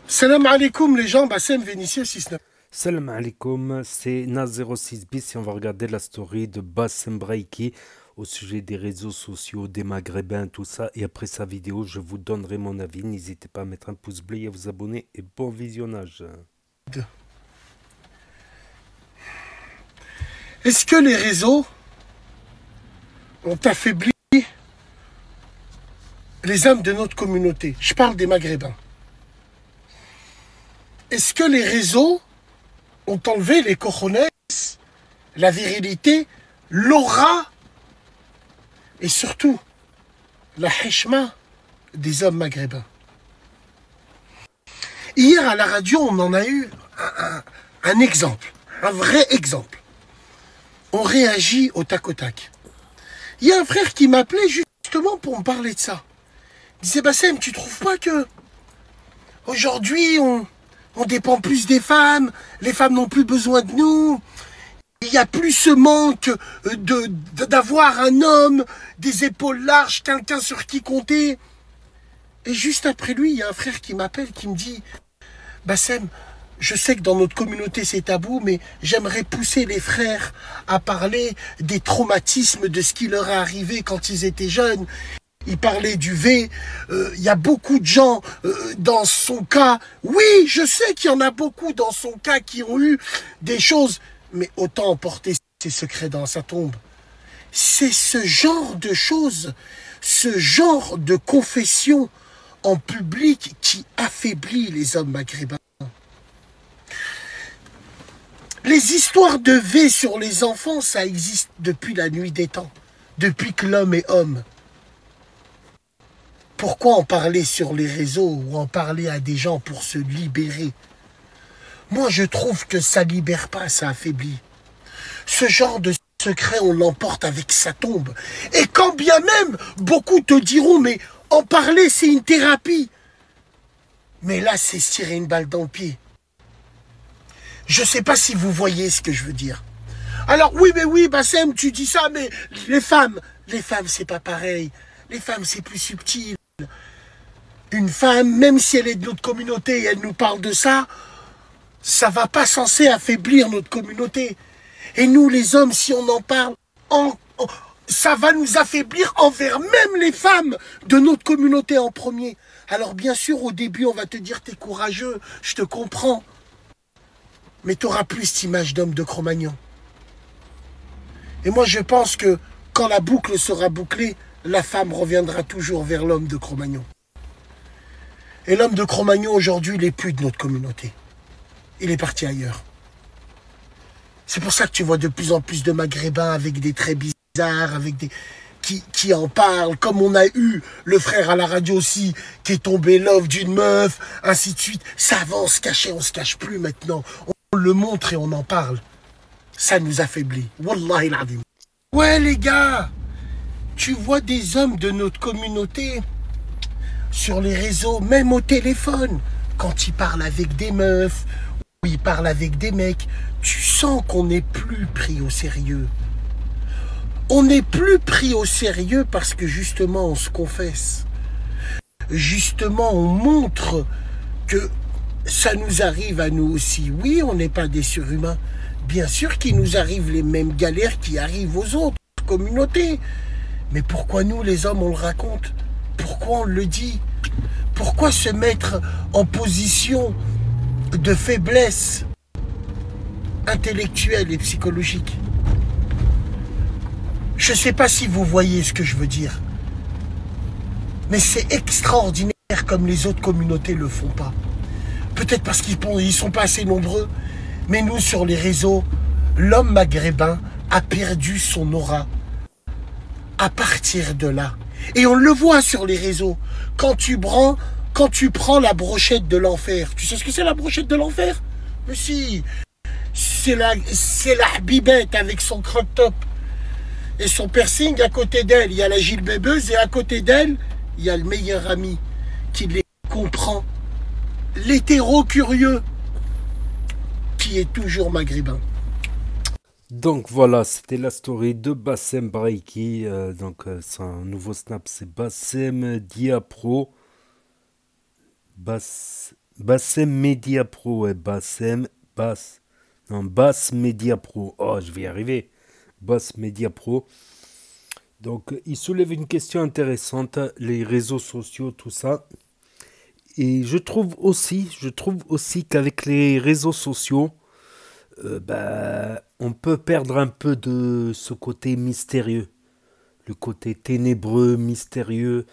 Salam alaikum les gens, Bassem Vénitieux 69. Salam alaikum, c'est Naz06 bis et on va regarder la story de Bassem Braiki au sujet des réseaux sociaux, des Maghrébins, tout ça. Et après sa vidéo, je vous donnerai mon avis. N'hésitez pas à mettre un pouce bleu et à vous abonner et bon visionnage. Est-ce que les réseaux ont affaibli les âmes de notre communauté? Je parle des Maghrébins. Est-ce que les réseaux ont enlevé les cojones, la virilité, l'aura et surtout la heshma des hommes maghrébins? Hier à la radio, on en a eu un exemple, un vrai exemple. On réagit au tac au tac. Il y a un frère qui m'appelait justement pour me parler de ça. Il disait, Bassem, tu trouves pas que aujourd'hui on dépend plus des femmes, les femmes n'ont plus besoin de nous, il n'y a plus ce manque d'avoir un homme, des épaules larges, quelqu'un sur qui compter. Et juste après lui, il y a un frère qui m'appelle, qui me dit, Bassem, je sais que dans notre communauté c'est tabou, mais j'aimerais pousser les frères à parler des traumatismes, de ce qui leur est arrivé quand ils étaient jeunes. Il parlait du V, il y a beaucoup de gens dans son cas. Oui, je sais qu'il y en a beaucoup dans son cas qui ont eu des choses, mais autant emporter ses secrets dans sa tombe. C'est ce genre de choses, ce genre de confession en public qui affaiblit les hommes maghrébins. Les histoires de V sur les enfants, ça existe depuis la nuit des temps, depuis que l'homme est homme. Pourquoi en parler sur les réseaux ou en parler à des gens pour se libérer? Moi, je trouve que ça libère pas, ça affaiblit. Ce genre de secret, on l'emporte avec sa tombe. Et quand bien même, beaucoup te diront, mais en parler, c'est une thérapie. Mais là, c'est se tirer une balle dans le pied. Je sais pas si vous voyez ce que je veux dire. Alors, oui, mais oui, Bassem, tu dis ça, mais les femmes, c'est pas pareil. Les femmes, c'est plus subtil. Une femme, même si elle est de notre communauté et elle nous parle de ça, ça va pas censé affaiblir notre communauté. Et nous, les hommes, si on en parle, ça va nous affaiblir envers même les femmes de notre communauté en premier. Alors bien sûr, au début, on va te dire, t'es courageux, je te comprends. Mais tu n'auras plus cette image d'homme de Cro-Magnon. Et moi, je pense que quand la boucle sera bouclée, la femme reviendra toujours vers l'homme de Cro-Magnon. Et l'homme de Cro-Magnon, aujourd'hui, il n'est plus de notre communauté. Il est parti ailleurs. C'est pour ça que tu vois de plus en plus de Maghrébins avec des traits bizarres, avec des qui en parlent, comme on a eu le frère à la radio aussi, qui est tombé love d'une meuf, ainsi de suite. Ça va, on se cachait, on se cache plus maintenant. On le montre et on en parle. Ça nous affaiblit. Wallahi l'azim. Ouais les gars, tu vois des hommes de notre communauté sur les réseaux, même au téléphone, quand ils parlent avec des meufs, ou ils parlent avec des mecs, tu sens qu'on n'est plus pris au sérieux. On n'est plus pris au sérieux parce que justement on se confesse. Justement on montre que ça nous arrive à nous aussi. Oui, on n'est pas des surhumains. Bien sûr qu'il nous arrive les mêmes galères qui arrivent aux autres communautés. Mais pourquoi nous, les hommes, on le raconte? Pourquoi on le dit? Pourquoi se mettre en position de faiblesse intellectuelle et psychologique? Je ne sais pas si vous voyez ce que je veux dire. Mais c'est extraordinaire comme les autres communautés ne le font pas. Peut-être parce qu'ils ne sont pas assez nombreux. Mais nous, sur les réseaux, l'homme maghrébin a perdu son aura. À partir de là. Et on le voit sur les réseaux. Quand tu prends la brochette de l'enfer. Tu sais ce que c'est la brochette de l'enfer? Mais si. C'est la Habibette avec son crop top. Et son piercing à côté d'elle. Il y a la Gilles Bébeuse et à côté d'elle, il y a le meilleur ami qui les comprend. L'hétéro curieux qui est toujours maghrébin. Donc voilà, c'était la story de Bassem Braiki. Son nouveau snap, c'est Bassem Diapro. Bassem Media Pro, ouais, Bass Media Pro. Oh, je vais y arriver. Bass Media Pro. Donc, il soulève une question intéressante, les réseaux sociaux, tout ça. Et je trouve aussi qu'avec les réseaux sociaux, bah, on peut perdre un peu de ce côté mystérieux, le côté ténébreux, mystérieux.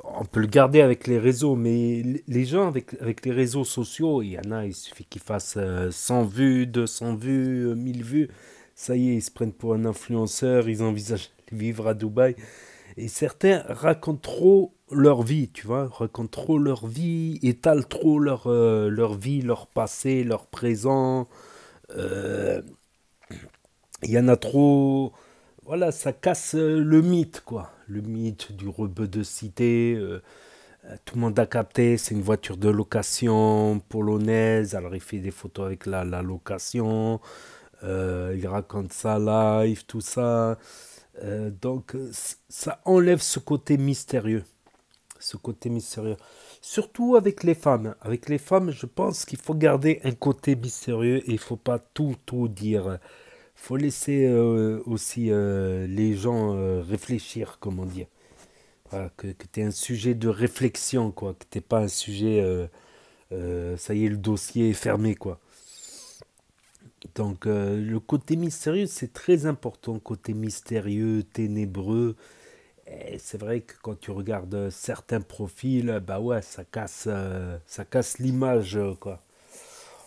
On peut le garder avec les réseaux, mais les gens avec les réseaux sociaux, il y en a, il suffit qu'ils fassent 100 vues, 200 vues, 1000 vues. Ça y est, ils se prennent pour un influenceur, ils envisagent de vivre à Dubaï. Et certains racontent trop leur vie, tu vois, racontent trop leur vie, étalent trop leur vie, leur passé, leur présent. Euh, Il y en a trop. Voilà, ça casse le mythe, quoi. Le mythe du rebeu de cité. Tout le monde a capté, c'est une voiture de location polonaise. Alors il fait des photos avec la location. Il raconte ça live, tout ça. Donc ça enlève ce côté mystérieux. Ce côté mystérieux. Surtout avec les femmes. Avec les femmes, je pense qu'il faut garder un côté mystérieux et il faut pas tout dire. Faut laisser aussi les gens réfléchir, comment dire. Voilà, que tu es un sujet de réflexion, quoi. Que t'es pas un sujet, ça y est, le dossier est fermé, quoi. Donc, le côté mystérieux, c'est très important. Côté mystérieux, ténébreux. Et c'est vrai que quand tu regardes certains profils, bah ouais, ça casse l'image, quoi.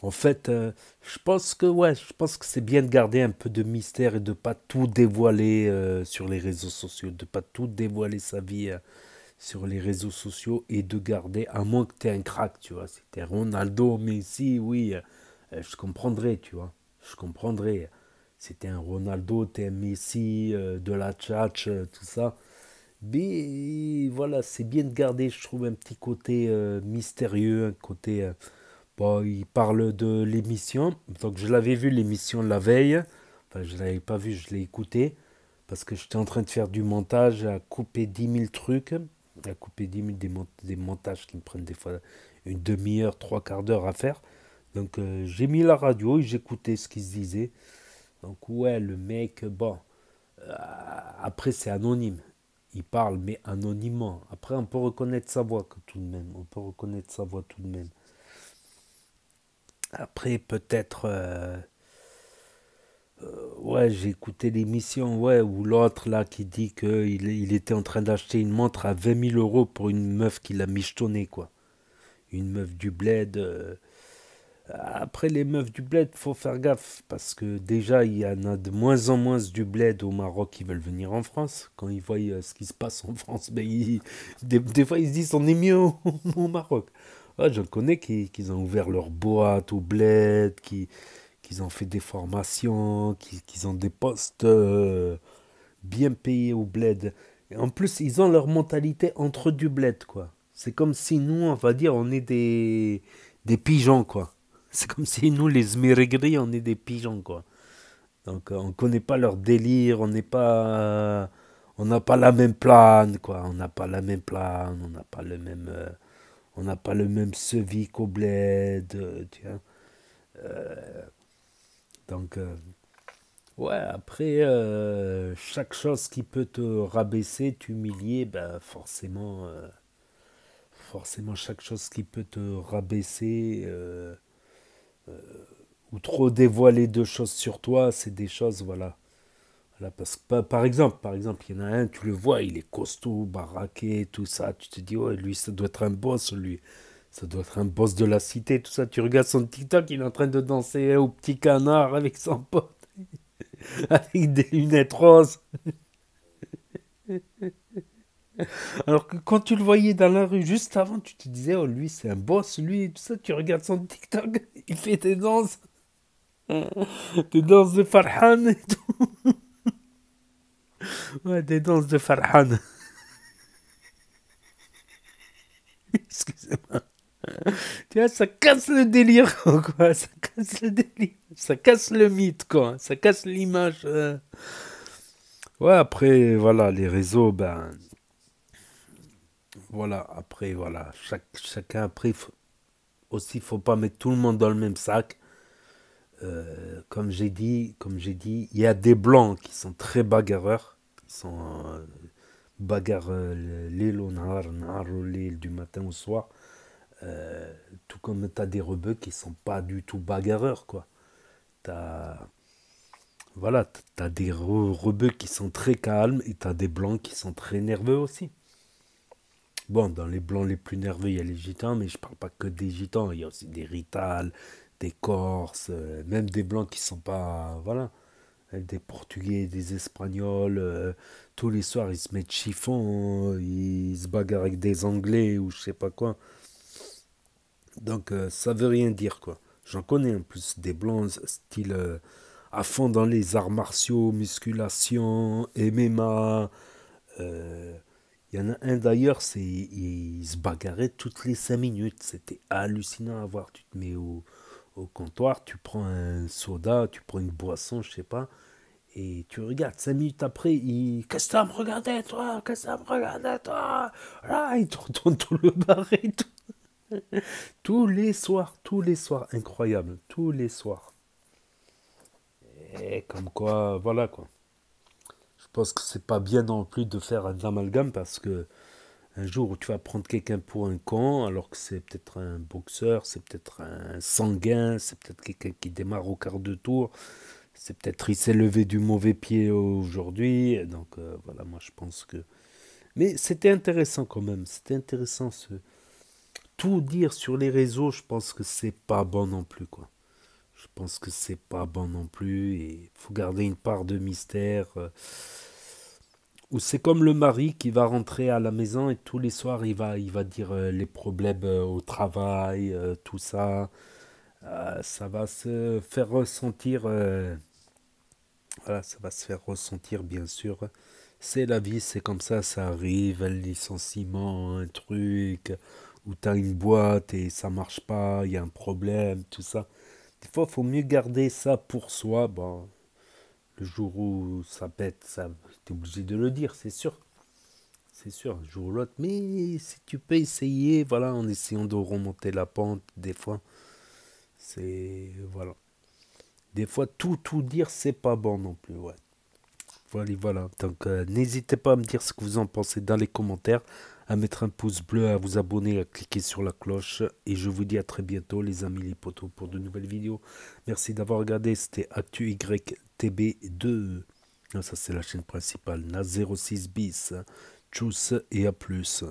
En fait, je pense que c'est bien de garder un peu de mystère et de pas tout dévoiler sur les réseaux sociaux, de pas tout dévoiler sa vie sur les réseaux sociaux et de garder, à moins que tu aies un crack, tu vois. Si tu es Ronaldo, Messi, oui, je comprendrais, tu vois. Je comprendrais. Si tu es un Ronaldo, tu es un Messi, de la tchatch, tout ça. Mais voilà, c'est bien de garder, je trouve, un petit côté mystérieux, un côté. Bon, il parle de l'émission. Donc, je l'avais vu l'émission la veille. Enfin, je ne l'avais pas vu, je l'ai écouté. Parce que j'étais en train de faire du montage, à couper 10 000 trucs. À couper 10 000 des montages qui me prennent des fois une demi-heure, trois quarts d'heure à faire. Donc, j'ai mis la radio et j'écoutais ce qu'il se disait. Donc, ouais, le mec, bon. Après, c'est anonyme. Il parle, mais anonymement. Après, on peut reconnaître sa voix tout de même. On peut reconnaître sa voix tout de même. Après, peut-être, ouais, j'ai écouté l'émission, ouais, ou l'autre là qui dit qu'il était en train d'acheter une montre à 20 000 € pour une meuf qui l'a michetonnée, quoi. Une meuf du bled. Après, les meufs du bled, faut faire gaffe, parce que déjà, il y en a de moins en moins du bled au Maroc qui veulent venir en France. Quand ils voient ce qui se passe en France, ben, des fois, ils se disent on est mieux au Maroc. Ouais, je connais qui ont ouvert leur boîte au bled, qu'ils ont fait des formations, qu'ils ont des postes bien payés au bled. Et en plus, ils ont leur mentalité entre du bled, quoi. C'est comme si nous, on va dire, on est des pigeons, quoi. C'est comme si nous, les Zmirigri, on est des pigeons, quoi. Donc, on connaît pas leur délire, on n'est pas... on n'a pas la même plane, quoi. On n'a pas la même plane, on n'a pas le même... on n'a pas le même sevi qu'au bled, tu vois. Donc, ouais, après, chaque chose qui peut te rabaisser, t'humilier, ben forcément, chaque chose qui peut te rabaisser ou trop dévoiler de choses sur toi, c'est des choses, voilà. Voilà, parce que, par exemple, il y en a un, tu le vois, il est costaud, baraqué, tout ça, tu te dis, ouais, lui, ça doit être un boss, lui. Ça doit être un boss de la cité, tout ça. Tu regardes son TikTok, il est en train de danser au petit canard avec son pote, avec des lunettes roses. Alors que quand tu le voyais dans la rue juste avant, tu te disais, oh, lui, c'est un boss, lui, et tout ça. Tu regardes son TikTok, il fait des danses de Farhan et tout. Ouais, des danses de Farhan. Excusez-moi. Tu vois, ça casse le délire, quoi. Ça casse le délire. Ça casse le mythe, quoi. Ça casse l'image. Ouais, après, voilà, les réseaux, ben, voilà, après, voilà. Chacun, après, aussi, faut pas mettre tout le monde dans le même sac. Comme j'ai dit, il y a des blancs qui sont très bagarreurs, qui sont bagarre l'île au nahar au l'île du matin au soir. Tout comme t'as des rebeux qui sont pas du tout bagarreurs, quoi. T'as, voilà, t'as des rebeux qui sont très calmes et t'as des blancs qui sont très nerveux aussi. Bon, dans les blancs les plus nerveux, il y a les gitans, mais je parle pas que des gitans. Il y a aussi des Rital, des Corses, même des blancs qui sont pas, voilà, des Portugais, des Espagnols. Tous les soirs, ils se mettent chiffon, ils se bagarrent avec des Anglais ou je sais pas quoi. Donc, ça veut rien dire, quoi. J'en connais en plus des blancs, style à fond dans les arts martiaux, musculation, MMA. euh, Il y en a un d'ailleurs, il se bagarrait toutes les 5 minutes. C'était hallucinant à voir. Tu te mets au comptoir, tu prends un soda, tu prends une boisson, je sais pas, et tu regardes. 5 minutes après, qu'est-ce que ça me regardait, toi? Qu'est-ce que ça me regardait, toi? Là, il te retourne tout le bar et tout. Tous les soirs, incroyable, tous les soirs. Et comme quoi, voilà quoi. Je pense que c'est pas bien non plus de faire un amalgame parce que un jour où tu vas prendre quelqu'un pour un con, alors que c'est peut-être un boxeur, c'est peut-être un sanguin, c'est peut-être quelqu'un qui démarre au quart de tour, c'est peut-être il s'est levé du mauvais pied aujourd'hui. Donc voilà, moi je pense que. Mais c'était intéressant quand même, c'était intéressant tout dire sur les réseaux, je pense que c'est pas bon non plus quoi. Je pense que c'est pas bon non plus et il faut garder une part de mystère. Ou c'est comme le mari qui va rentrer à la maison et tous les soirs il va dire les problèmes au travail, tout ça. Ça va se faire ressentir. Voilà, ça va se faire ressentir bien sûr. C'est la vie, c'est comme ça arrive, un licenciement, un truc, où t'as une boîte et ça marche pas, il y a un problème, tout ça. Des fois, il faut mieux garder ça pour soi. Bon, le jour où ça pète, ça, t'es obligé de le dire, c'est sûr. C'est sûr, un jour ou l'autre. Mais si tu peux essayer, voilà, en essayant de remonter la pente, des fois, c'est. Voilà. Des fois, tout dire, c'est pas bon non plus, ouais. Voilà, voilà. Donc, n'hésitez pas à me dire ce que vous en pensez dans les commentaires, à mettre un pouce bleu, à vous abonner, à cliquer sur la cloche. Et je vous dis à très bientôt, les amis, les potos, pour de nouvelles vidéos. Merci d'avoir regardé. C'était Actu YTB2. Ah, ça, c'est la chaîne principale. Na 06 bis. Tchuss et à plus.